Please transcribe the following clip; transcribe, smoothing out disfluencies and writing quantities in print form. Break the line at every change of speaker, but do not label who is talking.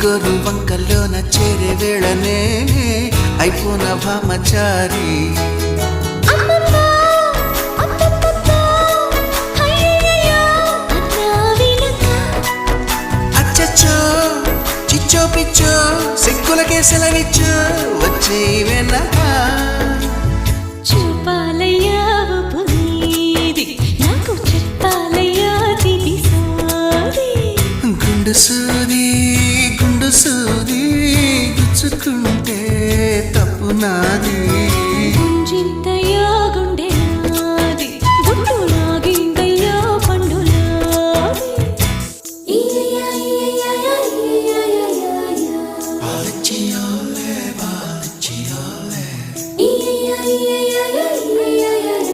గోరు వంకల్లోన చేరే వేళనే అయిపోన భామచారి అచ్చచ్చో చిచ్చో పిచ్చో సిగ్గులకే సెలవిచ్చో వచ్చే వెనక
చూపాలయ్యా పునీది నాకు చెప్పాలయ్యా తిది సోది
గుండు సూది గుచ్చుకుంటే తప్పు నాది